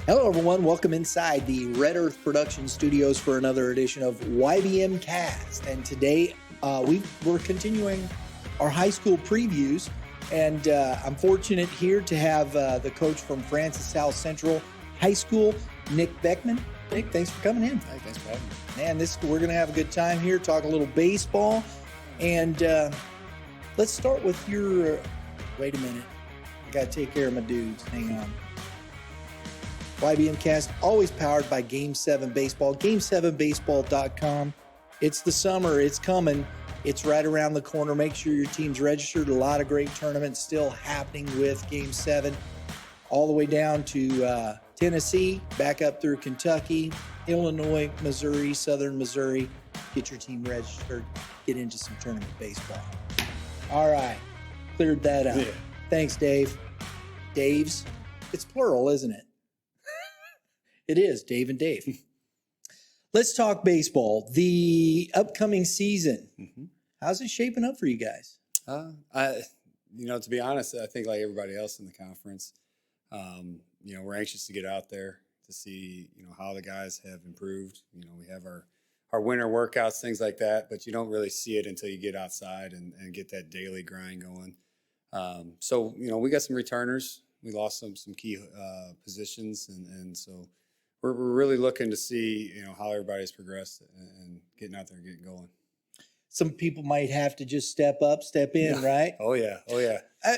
Hello, everyone. Welcome inside the Red Earth Production Studios for another edition of YBMcast. And today we're continuing our high school previews. And I'm fortunate here to have the coach from Francis South Central High School, Nick Beckmann. Nick, thanks for coming in. Hey, thanks for having me. Man, we're going to have a good time here, talk a little baseball. And let's start with your, wait a minute. I got to take care of my dudes. Hang on. YBMcast, always powered by Game 7 Baseball, game7baseball.com. It's the summer. It's coming. It's right around the corner. Make sure your team's registered. A lot of great tournaments still happening with Game 7, all the way down to Tennessee, back up through Kentucky, Illinois, Missouri, Southern Missouri. Get your team registered. Get into some tournament baseball. All right. Cleared that up. Yeah. Thanks, Dave. Dave's. It's plural, isn't it? It is, Dave and Dave. Let's talk baseball. The upcoming season. Mm-hmm. How's it shaping up for you guys? To be honest, I think like everybody else in the conference, we're anxious to get out there to see, how the guys have improved. We have our winter workouts, things like that, but you don't really see it until you get outside and get that daily grind going. We got some returners. We lost some key positions, and so we're really looking to see, how everybody's progressed and getting out there and getting going. Some people might have to just step in, right? Oh yeah.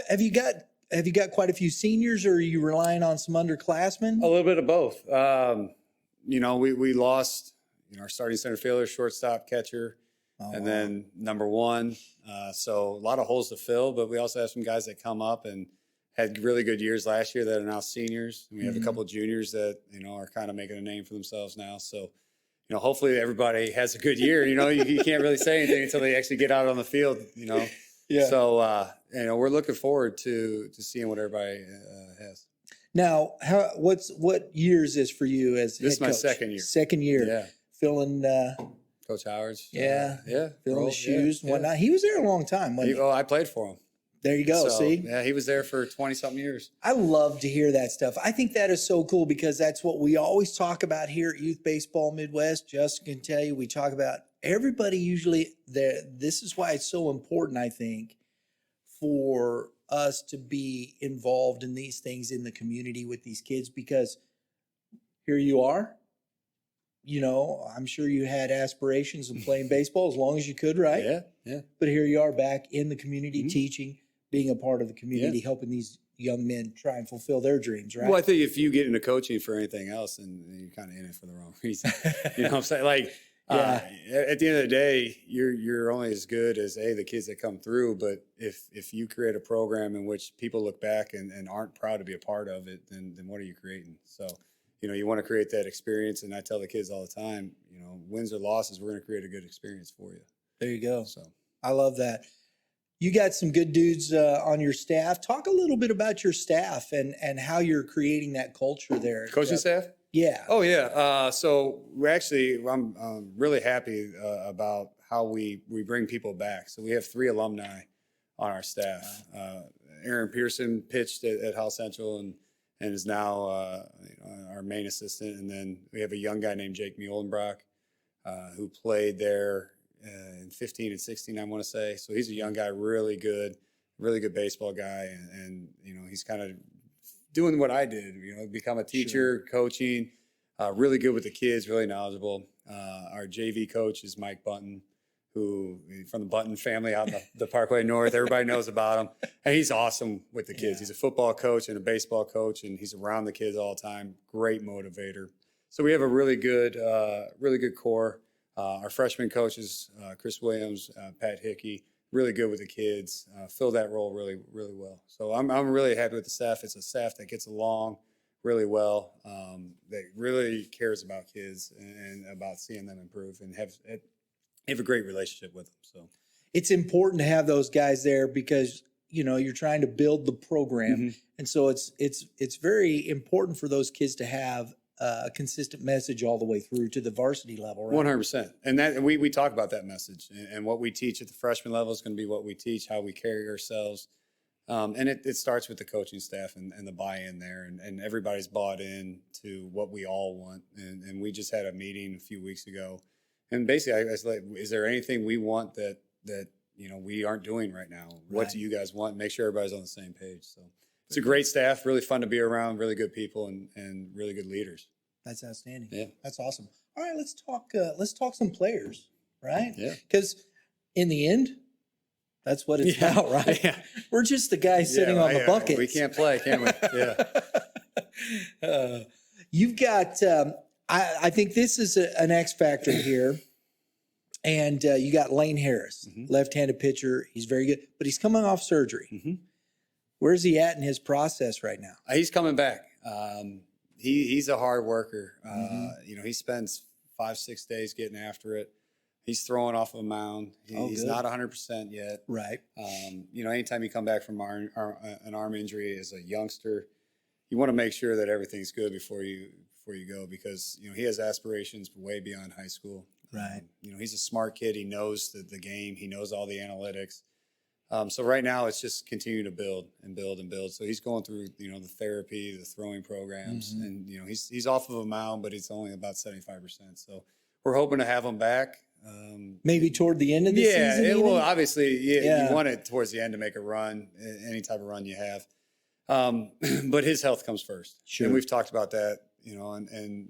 Have you got quite a few seniors, or are you relying on some underclassmen? A little bit of both. We lost, our starting center fielder, shortstop, catcher, and then number one. So a lot of holes to fill, but we also have some guys that come up and had really good years last year that are now seniors. And we have a couple of juniors that, are kind of making a name for themselves now. So, hopefully everybody has a good year. You can't really say anything until they actually get out on the field, Yeah. So, we're looking forward to seeing what everybody has. Now, what year is this for you as head coach? This is my second year. Second year. Yeah. Filling Coach Howard's. Yeah. Filling the shoes and whatnot. Yeah. He was there a long time, wasn't he? Oh, I played for him. There you go. See? Yeah, he was there for 20-something years. I love to hear that stuff. I think that is so cool because that's what we always talk about here at Youth Baseball Midwest. Justin can tell you, we talk about everybody usually there. This is why it's so important, I think, for us to be involved in these things in the community with these kids, because here you are. I'm sure you had aspirations of playing baseball as long as you could, right? Yeah. But here you are back in the community, teaching, being a part of the community, helping these young men try and fulfill their dreams, right? Well, I think if you get into coaching for anything else, then you're kind of in it for the wrong reason. You know what I'm saying? Like, at the end of the day, you're only as good as the kids that come through. But if you create a program in which people look back and aren't proud to be a part of it, then what are you creating? So, you want to create that experience. And I tell the kids all the time, wins or losses, we're going to create a good experience for you. There you go. So I love that. You got some good dudes on your staff. Talk a little bit about your staff and how you're creating that culture there. Coaching staff? Yeah. Oh, yeah. So I'm really happy about how we bring people back. So we have 3 alumni on our staff. Aaron Pearson pitched at Howell Central and is now our main assistant. And then we have a young guy named Jake Muhlenbrock who played there in 15 and 16, I want to say. So he's a young guy, really good baseball guy. And he's kind of doing what I did, become a teacher, coaching, really good with the kids, really knowledgeable. Our JV coach is Mike Button, who from the Button family out in the Parkway North. Everybody knows about him. And he's awesome with the kids. Yeah. He's a football coach and a baseball coach, and he's around the kids all the time. Great motivator. So we have a really good core. Our freshman coaches, Chris Williams, Pat Hickey, really good with the kids, fill that role really, really well. So I'm really happy with the staff. It's a staff that gets along really well, that really cares about kids and about seeing them improve and have a great relationship with them. So it's important to have those guys there because you're trying to build the program, and so it's very important for those kids to have a consistent message all the way through to the varsity level, right? 100%. And that we talk about that message, and what we teach at the freshman level is going to be what we teach, how we carry ourselves And it starts with the coaching staff and the buy-in there, and everybody's bought in to what we all want. And we just had a meeting a few weeks ago, and basically I was like, is there anything we want that we aren't doing right now? What do you guys want? Make sure everybody's on the same page. So it's a great staff, really fun to be around, really good people, and really good leaders. That's outstanding. Yeah, that's awesome. All right, let's talk some players, right? Yeah, because in the end, that's what it's about, right? Yeah. We're just the guys sitting on the bucket. We can't play, can we? Yeah. You've got, I think this is an X factor here. And you got Lane Harris, left-handed pitcher. He's very good, but he's coming off surgery. Where's he at in his process right now? He's coming back. He's a hard worker. He spends 5-6 days getting after it. He's throwing off of a mound. He's not 100% yet. Right. Anytime you come back from an arm injury as a youngster, you want to make sure that everything's good before you go, because he has aspirations way beyond high school. Right. He's a smart kid. He knows the game. He knows all the analytics. So right now it's just continue to build and build and build. So he's going through the therapy, the throwing programs, and he's off of a mound, but it's only about 75%. So we're hoping to have him back. Maybe toward the end of the season? Yeah, well, obviously, you want it towards the end to make a run, any type of run you have. But his health comes first. Sure. And we've talked about that, and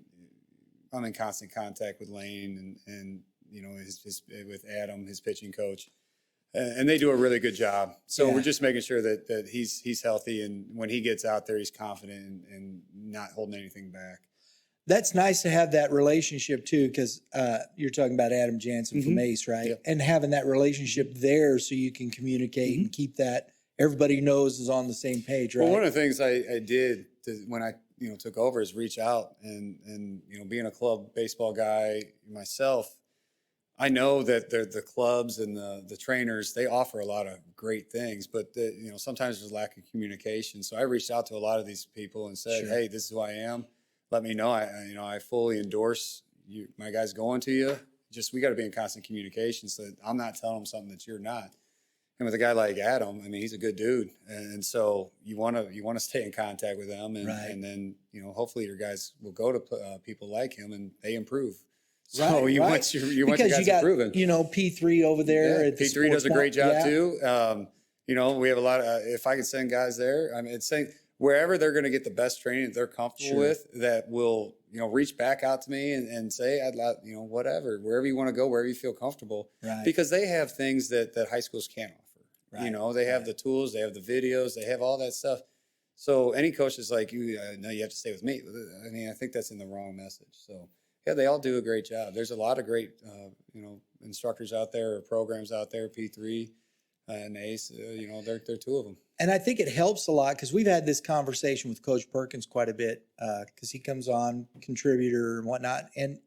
I'm in constant contact with Lane and with Adam, his pitching coach. And they do a really good job. So we're just making sure that he's healthy, and when he gets out there, he's confident and not holding anything back. That's nice to have that relationship too, because you're talking about Adam Jansen from Ace, right? Yep. And having that relationship there so you can communicate and keep that everybody knows is on the same page, right? Well, one of the things I did when I took over is reach out and being a club baseball guy myself, I know that the clubs and the trainers, they offer a lot of great things, but sometimes there's a lack of communication. So I reached out to a lot of these people and said, hey, this is who I am. Let me know. I fully endorse you. My guys going to you. We got to be in constant communication, so that I'm not telling them something that you're not. And with a guy like Adam, he's a good dude, and so you want to stay in contact with them, and then hopefully your guys will go to people like him and they improve. So you want your guys improving. P3 over there. At the P3 does a great job too. We have a lot of. If I could send guys there, it's saying wherever they're going to get the best training that they're comfortable with, that will reach back out to me and say, I'd like whatever, wherever you want to go, wherever you feel comfortable, because they have things that high schools can't offer. They have the tools, they have the videos, they have all that stuff. So any coach is like, no, you have to stay with me. I think that's in the wrong message. So. Yeah, they all do a great job. There's a lot of great, instructors out there or programs out there, P3 and ACE, they're two of them. And I think it helps a lot because we've had this conversation with Coach Perkins quite a bit because he comes on, contributor and whatnot. And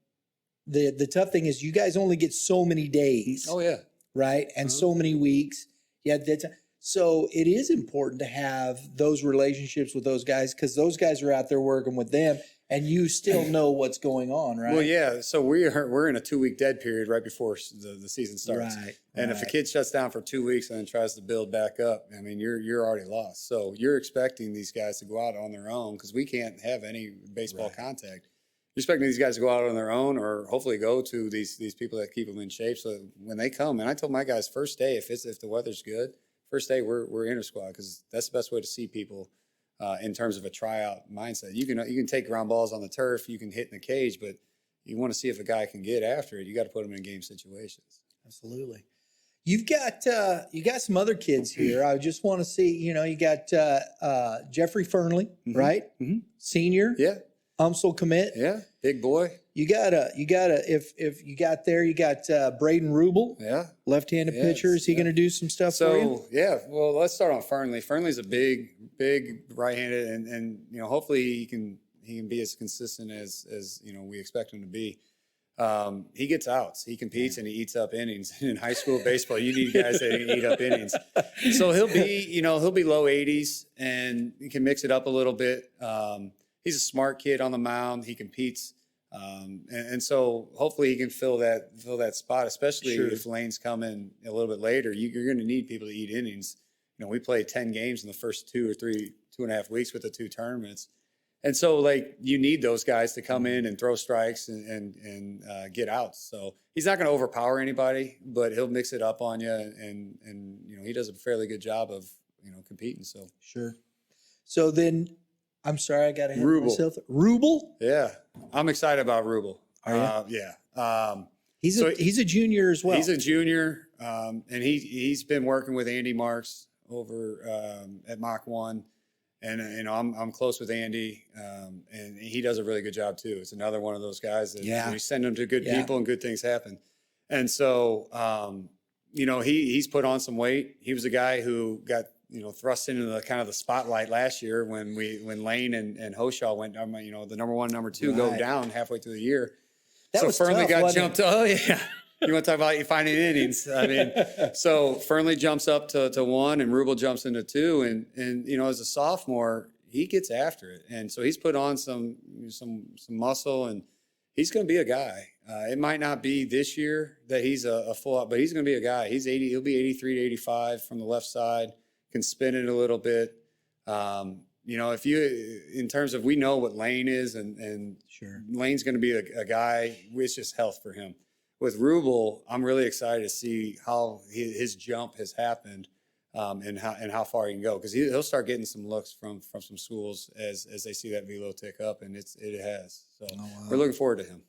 the tough thing is you guys only get so many days. Oh, yeah. Right? And so many weeks. Yeah, so it is important to have those relationships with those guys because those guys are out there working with them. And you still know what's going on, right? Well, yeah. So we're in a 2-week dead period right before the season starts. Right. And if a kid shuts down for 2 weeks and then tries to build back up, you're already lost. So you're expecting these guys to go out on their own because we can't have any baseball contact. You're expecting these guys to go out on their own, or hopefully go to these people that keep them in shape. So when they come, and I told my guys first day, if the weather's good, first day we're inter squad because that's the best way to see people. In terms of a tryout mindset, you can take ground balls on the turf, you can hit in the cage, but you want to see if a guy can get after it. You got to put him in game situations. Absolutely. You've got some other kids here. I just want to see. You got Jeffrey Fernley, right? Mm-hmm. Senior. Yeah. UMSL commit. Yeah. Big boy. You got Braden Rubel. Yeah. Left-handed pitcher. Is he going to do some stuff for you? Yeah. Well, let's start on Fernley. Fernley's a big right-handed, and hopefully he can be as consistent as we expect him to be. He gets outs. He competes and he eats up innings. In high school baseball, you need guys that eat up innings. So he'll be low 80s, and he can mix it up a little bit. He's a smart kid on the mound. He competes. And so hopefully he can fill that spot, especially if Lane's coming a little bit later. You're going to need people to eat innings we played 10 games in the first 2.5 weeks with the 2 tournaments. And so, like, you need those guys to come in and throw strikes and get outs. So he's not going to overpower anybody, but he'll mix it up on you. And he does a fairly good job of, competing. So sure. So then, I'm sorry, I got ahead of myself. Rubel? Yeah. I'm excited about Rubel. Are you? Yeah. He's a junior as well. He's a junior, and he's been working with Andy Marks over at Mach 1. And I'm close with Andy, and he does a really good job too. It's another one of those guys that you send him to good people and good things happen. And so, he's put on some weight. He was a guy who got thrust into the kind of the spotlight last year when Lane and Hoshaw went. The number 1, number 2 go down halfway through the year. That was Fernley tough, got jumped. Oh yeah. You want to talk about you finding innings? I mean, so Fernley jumps up to 1, and Rubel jumps into 2, and as a sophomore, he gets after it, and so he's put on some muscle, and he's going to be a guy. It might not be this year that he's a full out, but he's going to be a guy. He'll be 83 to 85 from the left side, can spin it a little bit. If you, in terms of, we know what Lane is, and sure, Lane's going to be a guy. It's just health for him. With Rubel, I'm really excited to see how his jump has happened, and how far he can go, because he'll start getting some looks from some schools as they see that velo tick up, and it has. So we're looking forward to him.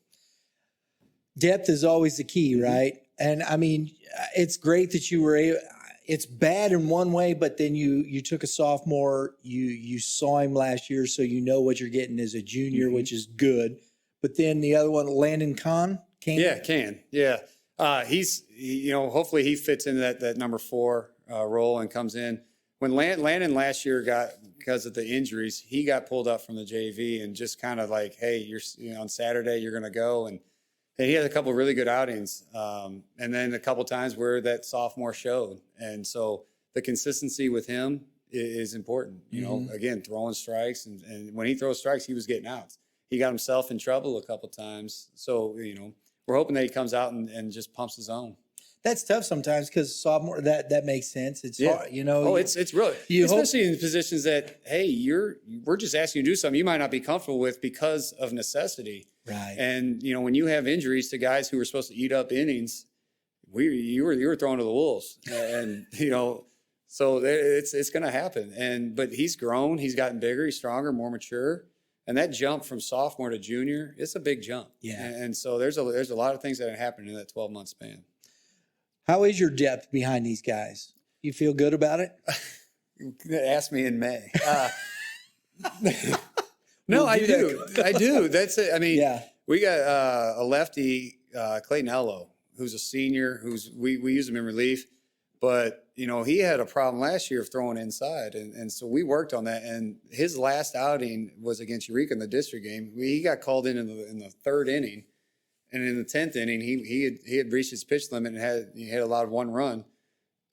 Depth is always the key, right? And I mean, it's great that you were able. It's bad in one way, but then you took a sophomore, you saw him last year, so you know what you're getting as a junior, which is good. But then the other one, Landon Khan. Yeah. Hopefully he fits into that number 4 role and comes in. When Landon last year because of the injuries, he got pulled up from the JV and just kind of like, hey, you're on Saturday, you're going to go. And he had a couple of really good outings. And then a couple of times where that sophomore showed. And so the consistency with him is important, again, throwing strikes. And when he throws strikes, he was getting outs. He got himself in trouble a couple of times. So, we're hoping that he comes out and just pumps his own. That's tough sometimes because sophomore, that makes sense. It's hard, Oh, it's really, especially in positions that, hey, we're just asking you to do something you might not be comfortable with because of necessity. Right. And, when you have injuries to guys who were supposed to eat up innings, you were thrown to the wolves. And, so it's going to happen. But he's grown, he's gotten bigger, he's stronger, more mature. And that jump from sophomore to junior, it's a big jump. Yeah. And so there's a lot of things that have happened in that 12-month span. How is your depth behind these guys? You feel good about it? Ask me in May. No, I do. I do. That's it. I mean, we got a lefty, Clayton Ello, who's a senior, we use him in relief. But, he had a problem last year of throwing inside. And so we worked on that. And his last outing was against Eureka in the district game. He got called in the 3rd inning. And in the 10th inning, he had reached his pitch limit and he had allowed 1 run.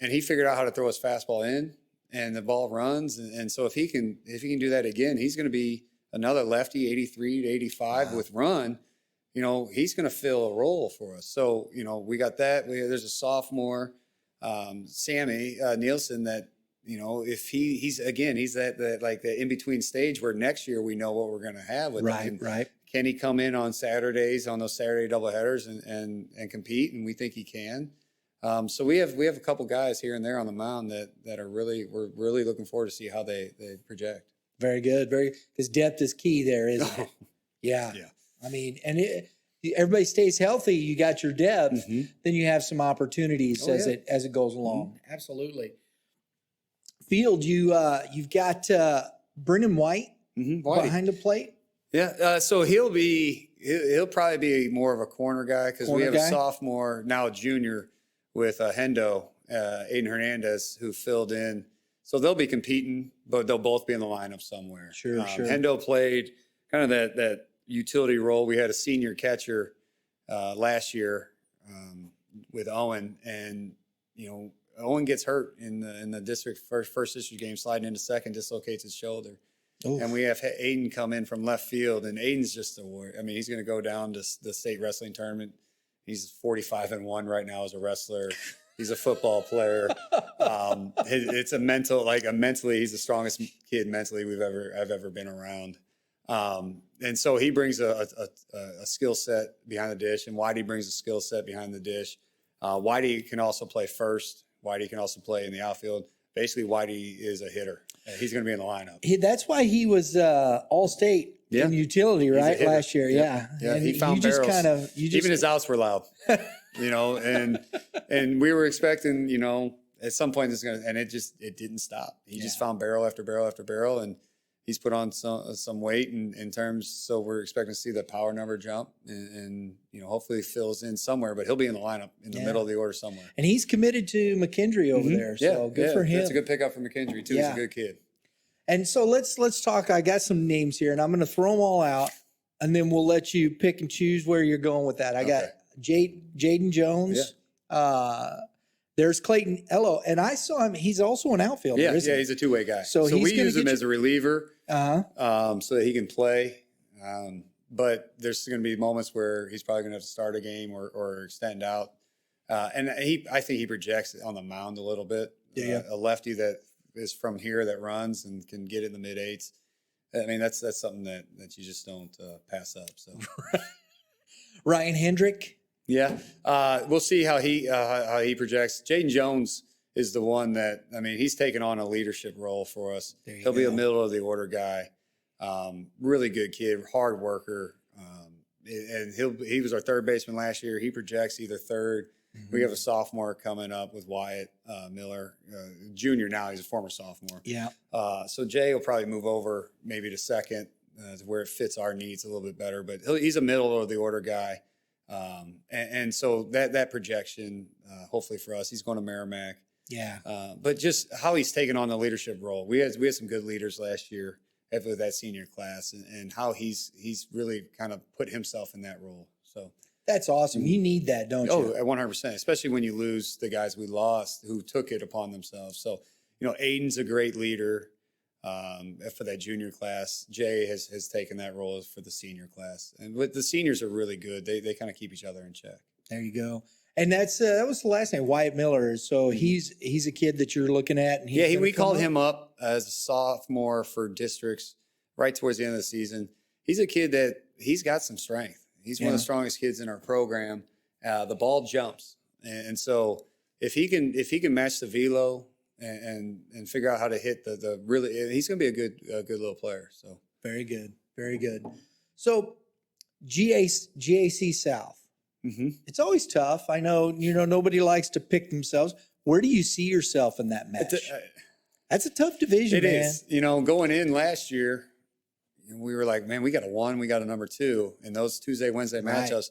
And he figured out how to throw his fastball in, and the ball runs. And so if he can do that again, he's going to be another lefty, 83 to 85 with run. He's going to fill a role for us. So, we got that. There's a sophomore, Sammy Nielsen, that if he's that like the in between stage where next year we know what we're going to have with him. Right. Can he come in on Saturdays on those Saturday doubleheaders and compete? And we think he can. So we have a couple guys here and there on the mound that we're really looking forward to see how they project. Very good. Because depth is key there, isn't it? Yeah. I mean, and everybody stays healthy. You got your depth, then you have some opportunities as it goes along. Absolutely. Field, you've got Brennan White behind the plate. Yeah. So he'll probably be more of a corner guy because we have a sophomore, now a junior, with Hendo, Aiden Hernandez, who filled in. So they'll be competing, but they'll both be in the lineup somewhere. Sure. Hendo played kind of that utility role. We had a senior catcher last year with Owen, and Owen gets hurt in the district first district game, sliding into second, dislocates his shoulder. Oof. And we have Aiden come in from left field, and Aiden's just a warrior. I mean, he's going to go down to the state wrestling tournament. He's 45-1 right now as a wrestler. He's a football player. It's mentally, he's the strongest kid mentally I've ever been around. And so he brings a skill set behind the dish, and Whitey brings a skill set behind the dish. Whitey can also play first. Whitey can also play in the outfield. Basically, Whitey is a hitter. He's going to be in the lineup. That's why he was All-State in utility, right, last year. Yeah. Yeah, And he found barrels. Even his outs were loud, and we were expecting, at some point this is going to, and it didn't stop. He just found barrel after barrel after barrel, and he's put on some weight in terms. So we're expecting to see the power number jump, and hopefully fills in somewhere. But he'll be in the lineup in the middle of the order somewhere. And he's committed to McKendree over there. So good for him. That's a good pickup for McKendree too. He's a good kid. And so let's talk. I got some names here, and I'm going to throw them all out, and then we'll let you pick and choose where you're going with that. I got Jaden Jones. Yeah. There's Clayton Ello, and I saw him. He's also an outfielder. Yeah, he's a two-way guy. So we use him as a reliever, so that he can play. But there's going to be moments where he's probably going to have to start a game or extend out. And I think he projects on the mound a little bit. A lefty that is from here that runs and can get in the mid-eights. I mean, that's something that you just don't pass up. So Ryan Hendrick. Yeah, we'll see how he projects. Jaden Jones is the one that, he's taken on a leadership role for us. He'll be a middle of the order guy. Really good kid, hard worker. And he was our third baseman last year. He projects either third. Mm-hmm. We have a sophomore coming up with Wyatt Miller, junior now. He's a former sophomore. Yeah. So Jay will probably move over maybe to second to where it fits our needs a little bit better. But he's a middle of the order guy. And so that projection, hopefully for us, he's going to Merrimack. Yeah. But just how he's taken on the leadership role. We had some good leaders last year with that senior class, and how he's really kind of put himself in that role. So that's awesome. You need that, don't you? Oh, 100%, especially when you lose the guys we lost who took it upon themselves. So, Aiden's a great leader for that junior class. Jay has taken that role for the senior class. And the seniors are really good. They kind of keep each other in check. There you go. And that was the last name, Wyatt Miller. So he's a kid that you're looking at. And we called him up as a sophomore for districts right towards the end of the season. He's a kid that he's got some strength. He's one of the strongest kids in our program. The ball jumps. And so if he can match the velo and figure out how to hit the really, he's going to be a good little player. So very good. Very good. So GAC South. Mm-hmm. It's always tough. I know, nobody likes to pick themselves. Where do you see yourself in that match? That's a tough division, man. It is. Going in last year, we were like, man, we got a 1, we got a number 2 in those Tuesday, Wednesday matchups.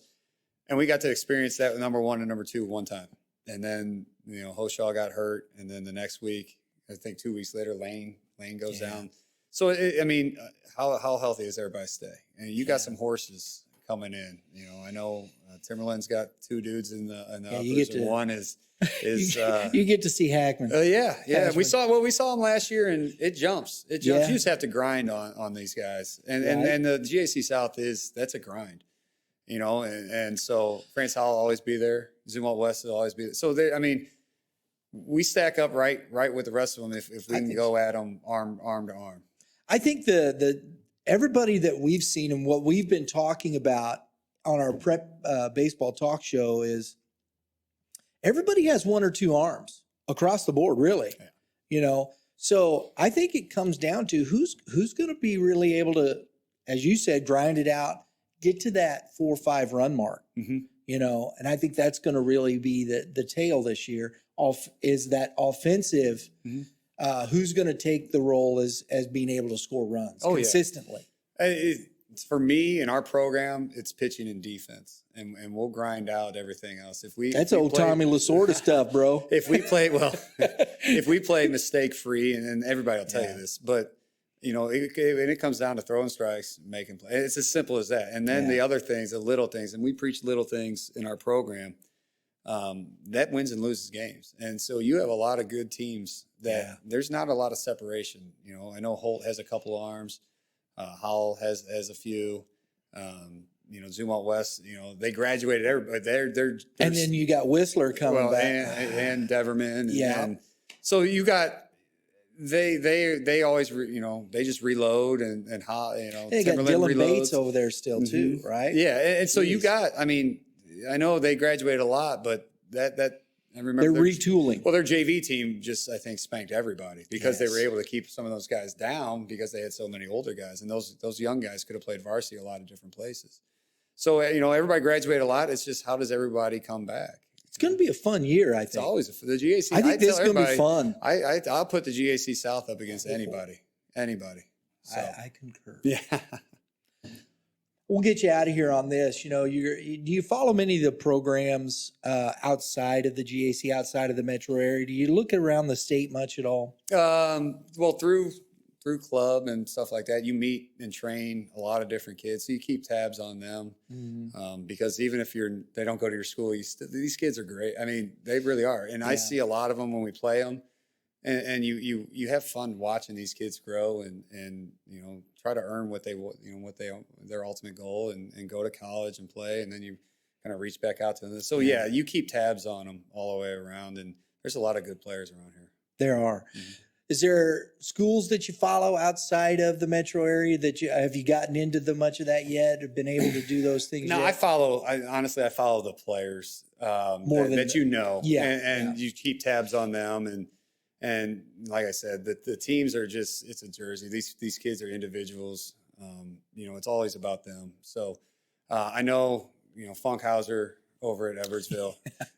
And we got to experience that with number 1 and number 2 one time. And then, Hoshaw got hurt. And then the next week, I think 2 weeks later, Lane goes down. So, how healthy is everybody stay? And you got some horses coming in. I know Timberland's got 2 dudes in the uppers, and one is you get to see Hackman. Yeah. We saw him last year, and it jumps. You just have to grind on these guys, and the GAC South that's a grind, and so France Howell will always be there. Zumwalt West will always be there. So we stack up right with the rest of them if we can go at them arm to arm. I think everybody that we've seen and what we've been talking about on our prep baseball talk show is everybody has 1 or 2 arms across the board, really. Yeah. So I think it comes down to who's going to be really able to, as you said, grind it out, get to that 4 or 5 run mark. Mm-hmm. And I think that's going to really be the tail this year. Is that offensive? Mm-hmm. Who's going to take the role as being able to score runs consistently? For me in our program, it's pitching and defense, and we'll grind out everything else. That's old Tommy Lasorda stuff, bro. If we play mistake free, and everybody will tell you this, but it comes down to throwing strikes, making plays. It's as simple as that. And then the other things, the little things, and we preach little things in our program. That wins and loses games. And so you have a lot of good teams that there's not a lot of separation. I know Holt has a couple arms. Howell has a few. Zumwalt West, they graduated everybody. They're and then you got Whistler coming back and Deverman. Yeah. And so you got, they always, they just reload and they got Timberland Dylan reloads. Bates over there still too, right? Yeah. And so you got, I know they graduated a lot, but that I remember they're retooling. Well, their JV team just, I think, spanked everybody because they were able to keep some of those guys down because they had so many older guys. And those young guys could have played varsity a lot of different places. So, everybody graduated a lot. It's just, how does everybody come back? It's going to be a fun year, I think. It's always the GAC. I think this is going to be fun. I'll put the GAC South up against anybody. So. I concur. Yeah. We'll get you out of here on this. Do you follow many of the programs outside of the GAC, outside of the metro area? Do you look around the state much at all? Well, through club and stuff like that, you meet and train a lot of different kids, so you keep tabs on them. Because even if they don't go to your school, these kids are great. I mean, they really are. And I see a lot of them when we play them, and you have fun watching these kids grow and try to earn their ultimate goal and go to college and play, and then you kind of reach back out to them. So yeah, you keep tabs on them all the way around, and there's a lot of good players around here. There are. Is there schools that you follow outside of the metro area have you gotten into much of that yet, or been able to do those things No, yet? I follow the players More than and you keep tabs on them. And like I said, the teams are just, it's a jersey. These kids are individuals. It's always about them. So I know, Funkhauser over at Edwardsville,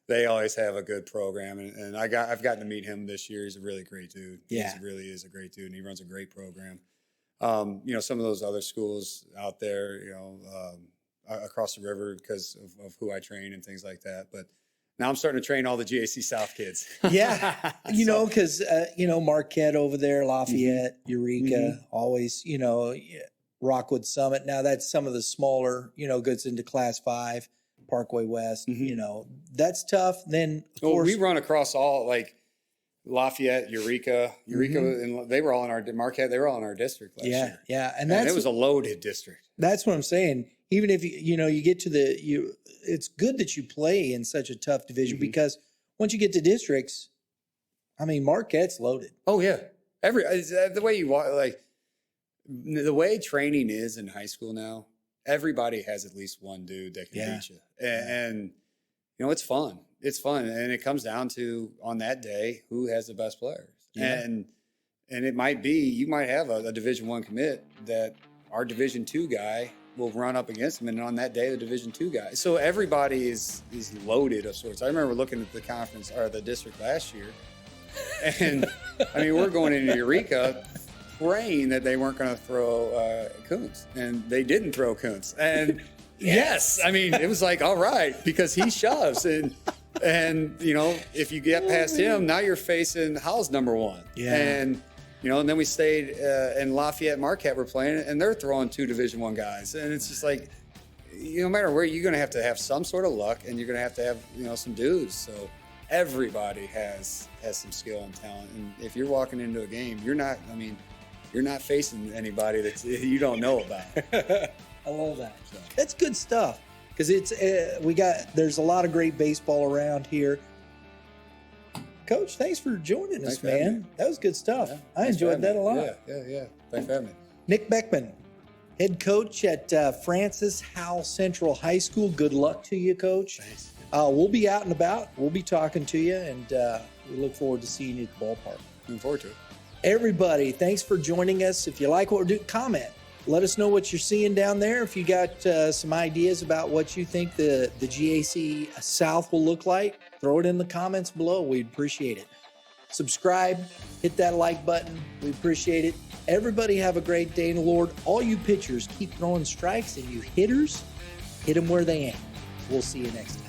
they always have a good program. And I've gotten to meet him this year. He's a really great dude. Yeah. He really is a great dude, and he runs a great program. Some of those other schools out there, across the river because of who I train and things like that. But now I'm starting to train all the GAC South kids. Yeah. Because, Marquette over there, Lafayette, Eureka, always, Rockwood Summit. Now that's some of the smaller, goods into Class 5, Parkway West, that's tough. Then, of course, we run across all, like Lafayette, Eureka, and they were all in our Marquette. They were all in our district last year. Yeah. And it was a loaded district. That's what I'm saying. Even if you get to it's good that you play in such a tough division because once you get to districts, Marquette's loaded. Oh yeah, the way you walk, like the way training is in high school now, everybody has at least one dude that can beat you, and it's fun. It's fun, and it comes down to on that day who has the best players, and it might be you might have a Division I commit that our Division II guy will run up against him, and on that day, the Division II guy. So everybody is loaded of sorts. I remember looking at the conference or the district last year, and we're going into Eureka praying that they weren't going to throw Kuntz, and they didn't throw Kuntz. And yes, it was like, all right, because he shoves, and if you get past him, now you're facing Howell's number one. Yeah. And then we stayed in Lafayette and Marquette were playing, and they're throwing 2 Division I guys. And it's just like, no matter where, you're going to have some sort of luck, and you're going to have some dudes. So everybody has some skill and talent. And if you're walking into a game, you're not facing anybody that you don't know about. I love that. So. That's good stuff because there's a lot of great baseball around here. Coach, thanks for joining us, man. That was good stuff. Yeah, I enjoyed that a lot. Yeah. Thanks for having me. Nick Beckmann, head coach at Francis Howell Central High School. Good luck to you, Coach. Thanks. We'll be out and about. We'll be talking to you, and we look forward to seeing you at the ballpark. Looking forward to it. Everybody, thanks for joining us. If you like what we're doing, comment. Let us know what you're seeing down there. If you got some ideas about what you think the GAC South will look like, throw it in the comments below. We'd appreciate it. Subscribe, hit that like button. We appreciate it. Everybody have a great day in the Lord. All you pitchers, keep throwing strikes, and you hitters, hit them where they aim. We'll see you next time.